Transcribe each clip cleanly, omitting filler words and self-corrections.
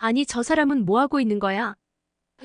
아니, 저 사람은 뭐 하고 있는 거야?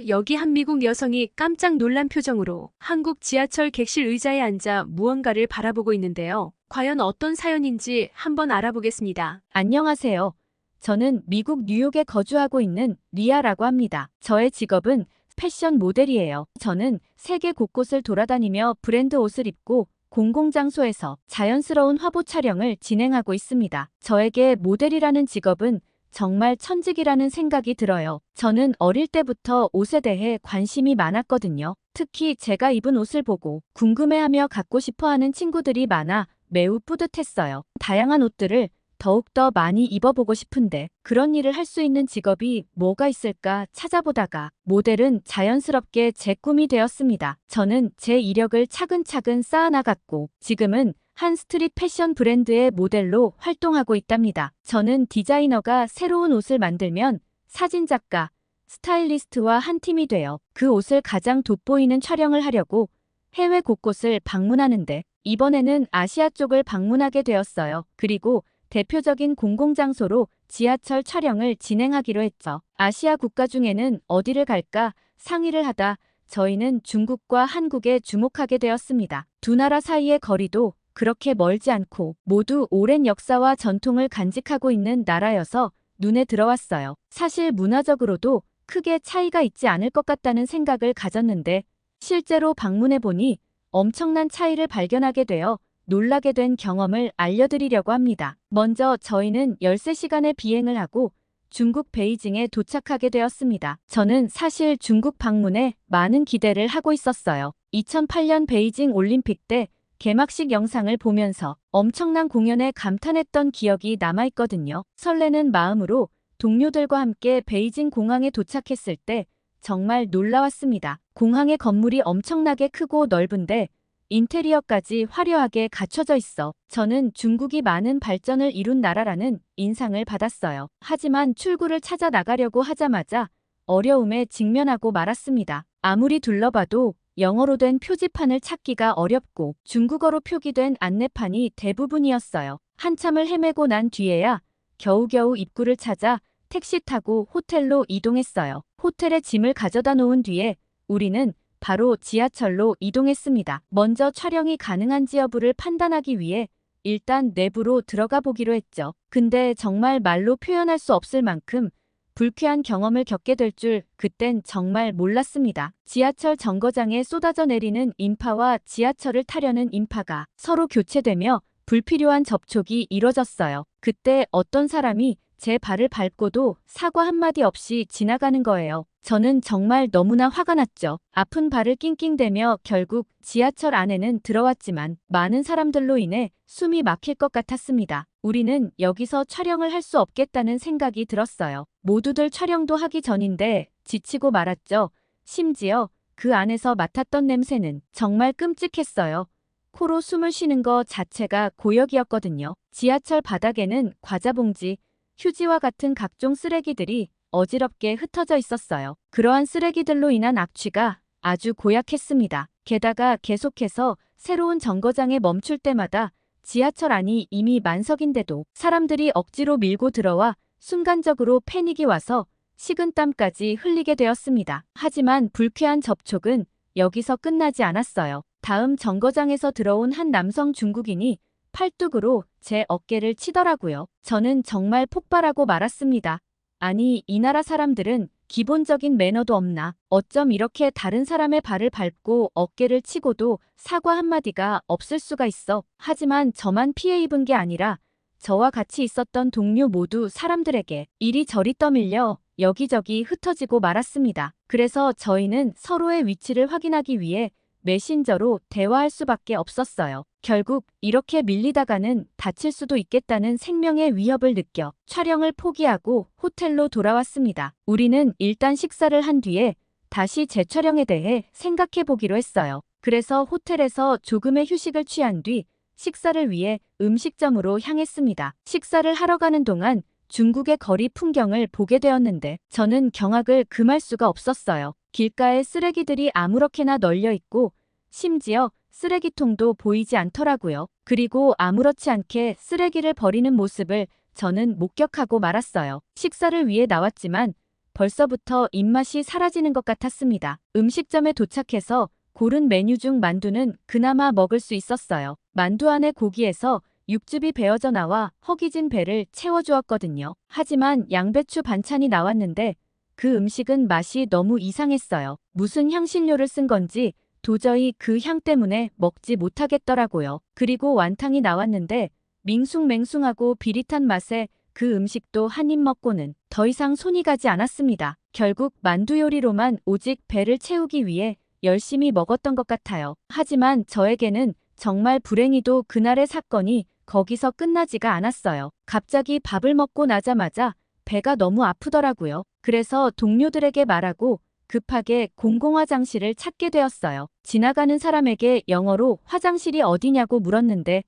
여기 한 미국 여성이 깜짝 놀란 표정으로 한국 지하철 객실 의자에 앉아 무언가를 바라보고 있는데요. 과연 어떤 사연인지 한번 알아보겠습니다. 안녕하세요. 저는 미국 뉴욕에 거주하고 있는 리아라고 합니다. 저의 직업은 패션 모델이에요. 저는 세계 곳곳을 돌아다니며 브랜드 옷을 입고 공공장소에서 자연스러운 화보 촬영을 진행하고 있습니다. 저에게 모델이라는 직업은 정말 천직이라는 생각이 들어요. 저는 어릴 때부터 옷에 대해 관심이 많았거든요. 특히 제가 입은 옷을 보고 궁금해하며 갖고 싶어 하는 친구들이 많아 매우 뿌듯했어요. 다양한 옷들을 더욱더 많이 입어보고 싶은데 그런 일을 할 수 있는 직업이 뭐가 있을까 찾아보다가 모델은 자연스럽게 제 꿈이 되었습니다. 저는 제 이력을 차근차근 쌓아나갔고 지금은 한 스트릿 패션 브랜드의 모델로 활동하고 있답니다. 저는 디자이너가 새로운 옷을 만들면 사진작가, 스타일리스트와 한 팀이 되어 그 옷을 가장 돋보이는 촬영을 하려고 해외 곳곳을 방문하는데 이번에는 아시아 쪽을 방문하게 되었어요. 그리고 대표적인 공공장소로 지하철 촬영을 진행하기로 했죠. 아시아 국가 중에는 어디를 갈까 상의를 하다 저희는 중국과 한국에 주목하게 되었습니다. 두 나라 사이의 거리도 그렇게 멀지 않고 모두 오랜 역사와 전통을 간직하고 있는 나라여서 눈에 들어왔어요. 사실 문화적으로도 크게 차이가 있지 않을 것 같다는 생각을 가졌는데 실제로 방문해보니 엄청난 차이를 발견하게 되어 놀라게 된 경험을 알려드리려고 합니다. 먼저 저희는 13시간의 비행을 하고 중국 베이징에 도착하게 되었습니다. 저는 사실 중국 방문에 많은 기대를 하고 있었어요. 2008년 베이징 올림픽 때 개막식 영상을 보면서 엄청난 공연에 감탄했던 기억이 남아있거든요. 설레는 마음으로 동료들과 함께 베이징 공항에 도착했을 때 정말 놀라웠습니다. 공항의 건물이 엄청나게 크고 넓은데 인테리어까지 화려하게 갖춰져 있어 저는 중국이 많은 발전을 이룬 나라라는 인상을 받았어요. 하지만 출구를 찾아 나가려고 하자마자 어려움에 직면하고 말았습니다. 아무리 둘러봐도 영어로 된 표지판을 찾기가 어렵고 중국어로 표기된 안내판이 대부분이었어요. 한참을 헤매고 난 뒤에야 겨우겨우 입구를 찾아 택시 타고 호텔로 이동했어요. 호텔에 짐을 가져다 놓은 뒤에 우리는 바로 지하철로 이동했습니다. 먼저 촬영이 가능한지 여부를 판단하기 위해 일단 내부로 들어가 보기로 했죠. 근데 정말 말로 표현할 수 없을 만큼 불쾌한 경험을 겪게 될 줄 그땐 정말 몰랐습니다. 지하철 정거장에 쏟아져 내리는 인파와 지하철을 타려는 인파가 서로 교체되며 불필요한 접촉이 이뤄졌어요. 그때 어떤 사람이 제 발을 밟고도 사과 한마디 없이 지나가는 거예요. 저는 정말 너무나 화가 났죠. 아픈 발을 낑낑대며 결국 지하철 안에는 들어왔지만 많은 사람들로 인해 숨이 막힐 것 같았습니다. 우리는 여기서 촬영을 할 수 없겠다는 생각이 들었어요. 모두들 촬영도 하기 전인데 지치고 말았죠. 심지어 그 안에서 맡았던 냄새는 정말 끔찍했어요. 코로 숨을 쉬는 거 자체가 고역이었거든요. 지하철 바닥에는 과자 봉지, 휴지와 같은 각종 쓰레기들이 어지럽게 흩어져 있었어요. 그러한 쓰레기들로 인한 악취가 아주 고약했습니다. 게다가 계속해서 새로운 정거장에 멈출 때마다 지하철 안이 이미 만석인데도 사람들이 억지로 밀고 들어와 순간적으로 패닉이 와서 식은땀까지 흘리게 되었습니다. 하지만 불쾌한 접촉은 여기서 끝나지 않았어요. 다음 정거장에서 들어온 한 남성 중국인이 팔뚝으로 제 어깨를 치더라고요. 저는 정말 폭발하고 말았습니다. 아니, 이 나라 사람들은 기본적인 매너도 없나? 어쩜 이렇게 다른 사람의 발을 밟고 어깨를 치고도 사과 한마디가 없을 수가 있어. 하지만 저만 피해 입은 게 아니라 저와 같이 있었던 동료 모두 사람들에게 이리저리 떠밀려 여기저기 흩어지고 말았습니다. 그래서 저희는 서로의 위치를 확인하기 위해 메신저로 대화할 수밖에 없었어요. 결국 이렇게 밀리다가는 다칠 수도 있겠다는 생명의 위협을 느껴 촬영을 포기하고 호텔로 돌아왔습니다. 우리는 일단 식사를 한 뒤에 다시 재촬영에 대해 생각해 보기로 했어요. 그래서 호텔에서 조금의 휴식을 취한 뒤 식사를 위해 음식점으로 향했습니다. 식사를 하러 가는 동안 중국의 거리 풍경을 보게 되었는데 저는 경악을 금할 수가 없었어요. 길가에 쓰레기들이 아무렇게나 널려 있고 심지어 쓰레기통도 보이지 않더라고요. 그리고 아무렇지 않게 쓰레기를 버리는 모습을 저는 목격하고 말았어요. 식사를 위해 나왔지만 벌써부터 입맛이 사라지는 것 같았습니다. 음식점에 도착해서 고른 메뉴 중 만두는 그나마 먹을 수 있었어요. 만두 안에 고기에서 육즙이 배어져 나와 허기진 배를 채워주었거든요. 하지만 양배추 반찬이 나왔는데 그 음식은 맛이 너무 이상했어요. 무슨 향신료를 쓴 건지 도저히 그 향 때문에 먹지 못하겠더라고요. 그리고 완탕이 나왔는데 밍숭맹숭하고 비릿한 맛에 그 음식도 한 입 먹고는 더 이상 손이 가지 않았습니다. 결국 만두 요리로만 오직 배를 채우기 위해 열심히 먹었던 것 같아요. 하지만 저에게는 정말 불행히도 그날의 사건이 거기서 끝나지가 않았어요. 갑자기 밥을 먹고 나자마자 배가 너무 아프더라고요. 그래서 동료들에게 말하고 급하게 공공화장실을 찾게 되었어요. 지나가는 사람에게 영어로 화장실이 어디냐고 물었는데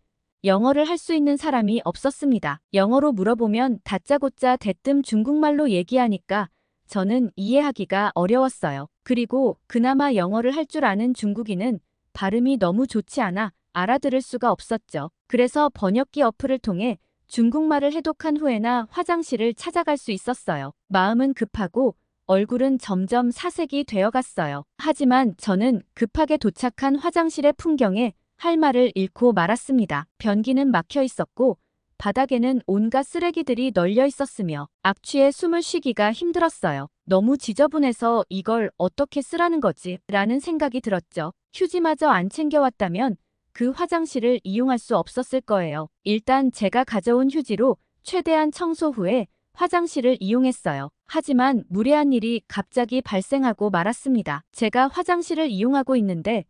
영어를 할 수 있는 사람이 없었습니다. 영어로 물어보면 다짜고짜 대뜸 중국말로 얘기하니까 저는 이해하기가 어려웠어요. 그리고 그나마 영어를 할 줄 아는 중국인은 발음이 너무 좋지 않아 알아들을 수가 없었죠. 그래서 번역기 어플을 통해 중국말을 해독한 후에나 화장실을 찾아갈 수 있었어요. 마음은 급하고 얼굴은 점점 사색이 되어갔어요. 하지만 저는 급하게 도착한 화장실의 풍경에 할 말을 잃고 말았습니다. 변기는 막혀 있었고 바닥에는 온갖 쓰레기들이 널려 있었으며 악취에 숨을 쉬기가 힘들었어요. 너무 지저분해서 이걸 어떻게 쓰라는 거지? 라는 생각이 들었죠. 휴지마저 안 챙겨왔다면 그 화장실을 이용할 수 없었을 거예요. 일단 제가 가져온 휴지로 최대한 청소 후에 화장실을 이용했어요. 하지만 무례한 일이 갑자기 발생하고 말았습니다. 제가 화장실을 이용하고 있는데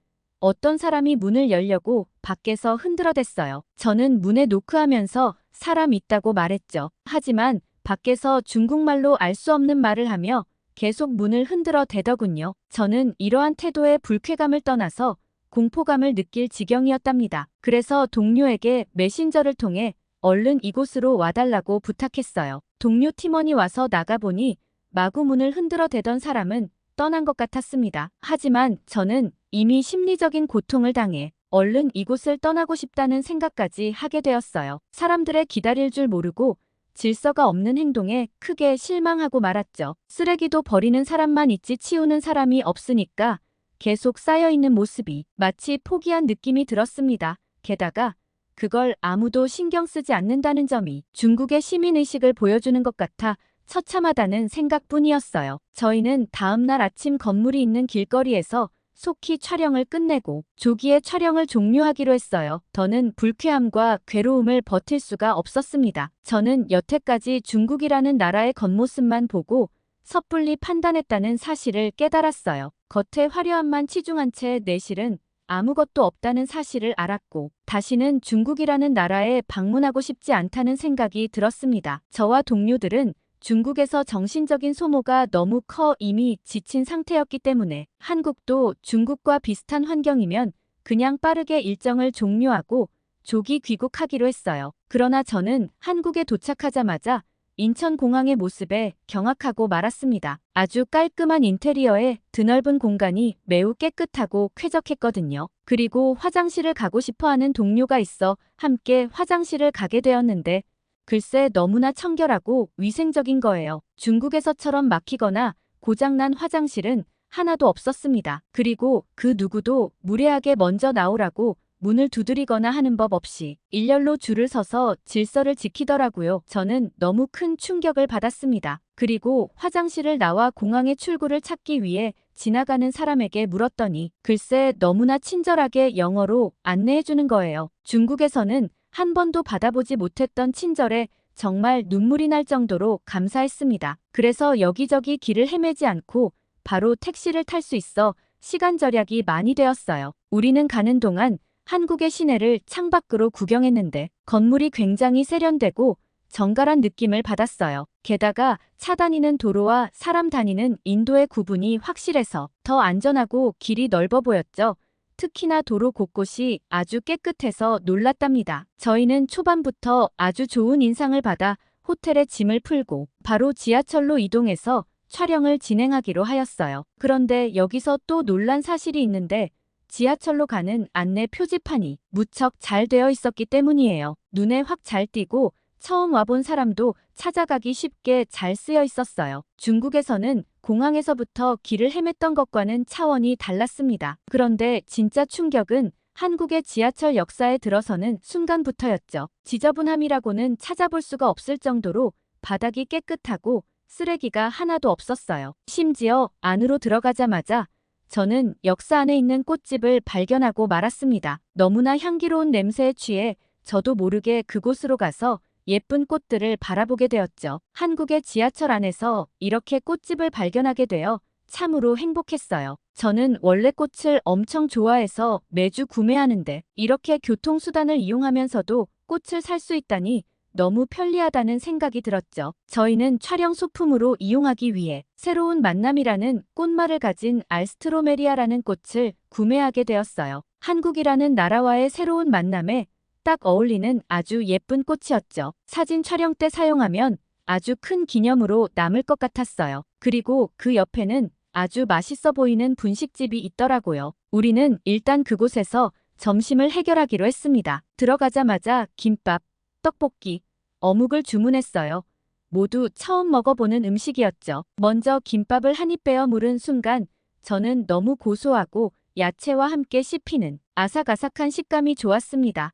어떤 사람이 문을 열려고 밖에서 흔들어댔어요. 저는 문에 노크하면서 사람 있다고 말했죠. 하지만 밖에서 중국말로 알 수 없는 말을 하며 계속 문을 흔들어 대더군요. 저는 이러한 태도에 불쾌감을 떠나서 공포감을 느낄 지경이었답니다. 그래서 동료에게 메신저를 통해 얼른 이곳으로 와달라고 부탁했어요. 동료 팀원이 와서 나가보니 마구 문을 흔들어 대던 사람은 떠난 것 같았습니다. 하지만 저는 이미 심리적인 고통을 당해 얼른 이곳을 떠나고 싶다는 생각까지 하게 되었어요. 사람들의 기다릴 줄 모르고 질서가 없는 행동에 크게 실망하고 말았죠. 쓰레기도 버리는 사람만 있지 치우는 사람이 없으니까 계속 쌓여있는 모습이 마치 포기한 느낌이 들었습니다. 게다가 그걸 아무도 신경 쓰지 않는다는 점이 중국의 시민의식을 보여주는 것 같아 처참하다는 생각뿐이었어요. 저희는 다음날 아침 건물이 있는 길거리에서 속히 촬영을 끝내고 조기에 촬영을 종료하기로 했어요. 더는 불쾌함과 괴로움을 버틸 수가 없었습니다. 저는 여태까지 중국이라는 나라의 겉모습만 보고 섣불리 판단했다는 사실을 깨달았어요. 겉의 화려함만 치중한 채 내실은 아무것도 없다는 사실을 알았고 다시는 중국이라는 나라에 방문하고 싶지 않다는 생각이 들었습니다. 저와 동료들은 중국에서 정신적인 소모가 너무 커 이미 지친 상태였기 때문에 한국도 중국과 비슷한 환경이면 그냥 빠르게 일정을 종료하고 조기 귀국하기로 했어요. 그러나 저는 한국에 도착하자마자 인천공항의 모습에 경악하고 말았습니다. 아주 깔끔한 인테리어에 드넓은 공간이 매우 깨끗하고 쾌적했거든요. 그리고 화장실을 가고 싶어하는 동료가 있어 함께 화장실을 가게 되었는데 글쎄 너무나 청결하고 위생적인 거예요. 중국에서처럼 막히거나 고장난 화장실은 하나도 없었습니다. 그리고 그 누구도 무례하게 먼저 나오라고 문을 두드리거나 하는 법 없이 일렬로 줄을 서서 질서를 지키더라고요. 저는 너무 큰 충격을 받았습니다. 그리고 화장실을 나와 공항의 출구를 찾기 위해 지나가는 사람에게 물었더니 글쎄 너무나 친절하게 영어로 안내해주는 거예요. 중국에서는 한 번도 받아보지 못했던 친절에 정말 눈물이 날 정도로 감사했습니다. 그래서 여기저기 길을 헤매지 않고 바로 택시를 탈 수 있어 시간 절약이 많이 되었어요. 우리는 가는 동안 한국의 시내를 창밖으로 구경했는데 건물이 굉장히 세련되고 정갈한 느낌을 받았어요. 게다가 차 다니는 도로와 사람 다니는 인도의 구분이 확실해서 더 안전하고 길이 넓어 보였죠. 특히나 도로 곳곳이 아주 깨끗해서 놀랐답니다. 저희는 초반부터 아주 좋은 인상을 받아 호텔에 짐을 풀고 바로 지하철로 이동해서 촬영을 진행하기로 하였어요. 그런데 여기서 또 놀란 사실이 있는데 지하철로 가는 안내 표지판이 무척 잘 되어 있었기 때문이에요. 눈에 확 잘 띄고 처음 와본 사람도 찾아가기 쉽게 잘 쓰여 있었어요. 중국에서는 공항에서부터 길을 헤맸던 것과는 차원이 달랐습니다. 그런데 진짜 충격은 한국의 지하철 역사에 들어서는 순간부터였죠. 지저분함이라고는 찾아볼 수가 없을 정도로 바닥이 깨끗하고 쓰레기가 하나도 없었어요. 심지어 안으로 들어가자마자 저는 역사 안에 있는 꽃집을 발견하고 말았습니다. 너무나 향기로운 냄새에 취해 저도 모르게 그곳으로 가서 예쁜 꽃들을 바라보게 되었죠. 한국의 지하철 안에서 이렇게 꽃집을 발견하게 되어 참으로 행복했어요. 저는 원래 꽃을 엄청 좋아해서 매주 구매하는데 이렇게 교통수단을 이용하면서도 꽃을 살 수 있다니 너무 편리하다는 생각이 들었죠. 저희는 촬영 소품으로 이용하기 위해 새로운 만남이라는 꽃말을 가진 알스트로메리아라는 꽃을 구매하게 되었어요. 한국이라는 나라와의 새로운 만남에 딱 어울리는 아주 예쁜 꽃이었죠. 사진 촬영 때 사용하면 아주 큰 기념으로 남을 것 같았어요. 그리고 그 옆에는 아주 맛있어 보이는 분식집이 있더라고요. 우리는 일단 그곳에서 점심을 해결하기로 했습니다. 들어가자마자 김밥, 떡볶이, 어묵을 주문했어요. 모두 처음 먹어보는 음식이었죠. 먼저 김밥을 한 입 베어 물은 순간 저는 너무 고소하고 야채와 함께 씹히는 아삭아삭한 식감이 좋았습니다.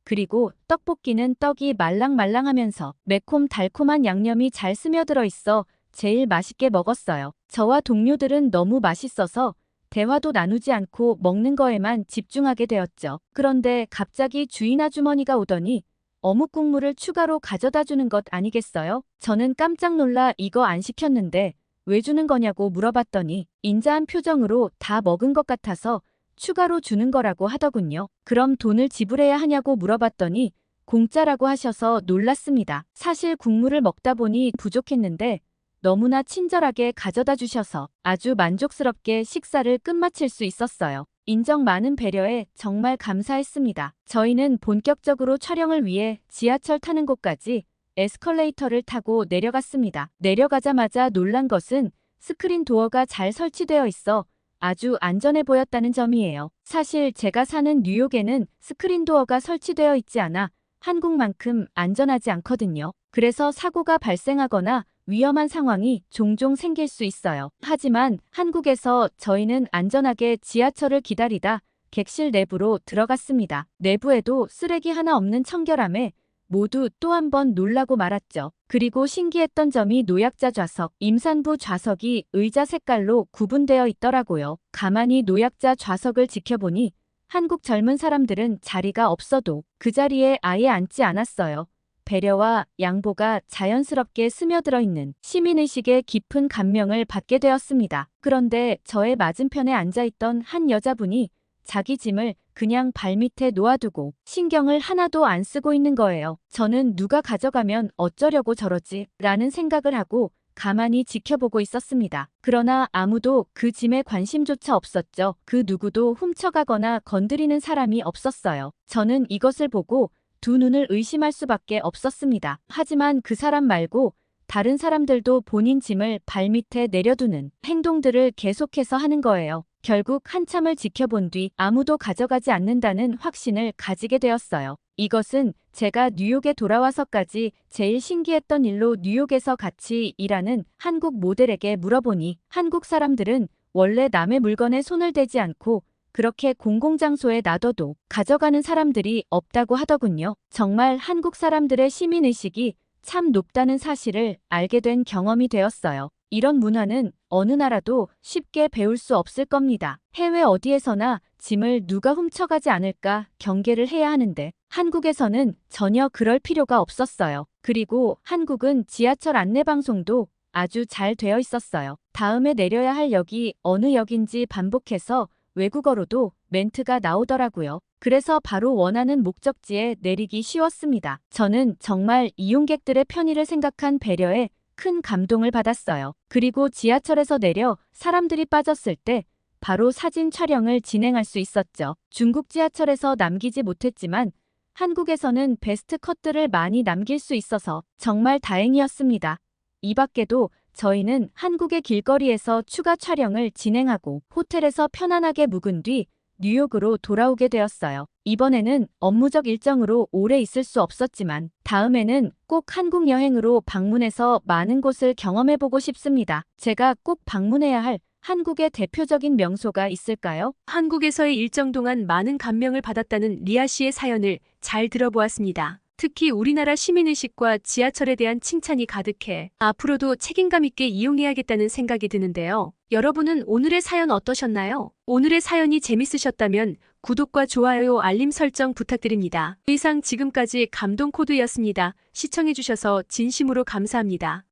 그리고 떡볶이는 떡이 말랑말랑하면서 매콤달콤한 양념이 잘 스며들어 있어 제일 맛있게 먹었어요. 저와 동료들은 너무 맛있어서 대화도 나누지 않고 먹는 거에만 집중하게 되었죠. 그런데 갑자기 주인 아주머니가 오더니 어묵 국물을 추가로 가져다 주는 것 아니겠어요? 저는 깜짝 놀라 이거 안 시켰는데 왜 주는 거냐고 물어봤더니 인자한 표정으로 다 먹은 것 같아서 추가로 주는 거라고 하더군요. 그럼 돈을 지불해야 하냐고 물어봤더니 공짜라고 하셔서 놀랐습니다. 사실 국물을 먹다 보니 부족했는데 너무나 친절하게 가져다 주셔서 아주 만족스럽게 식사를 끝마칠 수 있었어요. 인정 많은 배려에 정말 감사했습니다. 저희는 본격적으로 촬영을 위해 지하철 타는 곳까지 에스컬레이터를 타고 내려갔습니다. 내려가자마자 놀란 것은 스크린 도어가 잘 설치되어 있어 아주 안전해 보였다는 점이에요. 사실 제가 사는 뉴욕에는 스크린 도어가 설치되어 있지 않아 한국만큼 안전하지 않거든요. 그래서 사고가 발생하거나 위험한 상황이 종종 생길 수 있어요. 하지만 한국에서 저희는 안전하게 지하철을 기다리다 객실 내부로 들어갔습니다. 내부에도 쓰레기 하나 없는 청결함에 모두 또 한 번 놀라고 말았죠. 그리고 신기했던 점이 노약자 좌석, 임산부 좌석이 의자 색깔로 구분되어 있더라고요. 가만히 노약자 좌석을 지켜보니 한국 젊은 사람들은 자리가 없어도 그 자리에 아예 앉지 않았어요. 배려와 양보가 자연스럽게 스며들어 있는 시민의식의 깊은 감명을 받게 되었습니다. 그런데 저의 맞은편에 앉아있던 한 여자분이 자기 짐을 그냥 발밑에 놓아두고 신경을 하나도 안 쓰고 있는 거예요. 저는 누가 가져가면 어쩌려고 저러지? 라는 생각을 하고 가만히 지켜보고 있었습니다. 그러나 아무도 그 짐에 관심조차 없었죠. 그 누구도 훔쳐가거나 건드리는 사람이 없었어요. 저는 이것을 보고 두 눈을 의심할 수밖에 없었습니다. 하지만 그 사람 말고 다른 사람들도 본인 짐을 발밑에 내려두는 행동들을 계속해서 하는 거예요. 결국 한참을 지켜본 뒤 아무도 가져가지 않는다는 확신을 가지게 되었어요. 이것은 제가 뉴욕에 돌아와서까지 제일 신기했던 일로 뉴욕에서 같이 일하는 한국 모델에게 물어보니 한국 사람들은 원래 남의 물건에 손을 대지 않고 그렇게 공공장소에 놔둬도 가져가는 사람들이 없다고 하더군요. 정말 한국 사람들의 시민의식이 참 높다는 사실을 알게 된 경험이 되었어요. 이런 문화는 어느 나라도 쉽게 배울 수 없을 겁니다. 해외 어디에서나 짐을 누가 훔쳐가지 않을까 경계를 해야 하는데 한국에서는 전혀 그럴 필요가 없었어요. 그리고 한국은 지하철 안내방송도 아주 잘 되어 있었어요. 다음에 내려야 할 역이 어느 역인지 반복해서 외국어로도 멘트가 나오더라고요. 그래서 바로 원하는 목적지에 내리기 쉬웠습니다. 저는 정말 이용객들의 편의를 생각한 배려에 큰 감동을 받았어요. 그리고 지하철에서 내려 사람들이 빠졌을 때 바로 사진 촬영을 진행할 수 있었죠. 중국 지하철에서 남기지 못했지만 한국에서는 베스트 컷들을 많이 남길 수 있어서 정말 다행이었습니다. 이 밖에도 저희는 한국의 길거리에서 추가 촬영을 진행하고 호텔에서 편안하게 묵은 뒤 뉴욕으로 돌아오게 되었어요. 이번에는 업무적 일정으로 오래 있을 수 없었지만 다음에는 꼭 한국 여행으로 방문해서 많은 곳을 경험해보고 싶습니다. 제가 꼭 방문해야 할 한국의 대표적인 명소가 있을까요? 한국에서의 일정 동안 많은 감명을 받았다는 리아 씨의 사연을 잘 들어보았습니다. 특히 우리나라 시민의식과 지하철에 대한 칭찬이 가득해 앞으로도 책임감 있게 이용해야겠다는 생각이 드는데요. 여러분은 오늘의 사연 어떠셨나요? 오늘의 사연이 재밌으셨다면 구독과 좋아요, 알림 설정 부탁드립니다. 이상 지금까지 감동코드였습니다. 시청해주셔서 진심으로 감사합니다.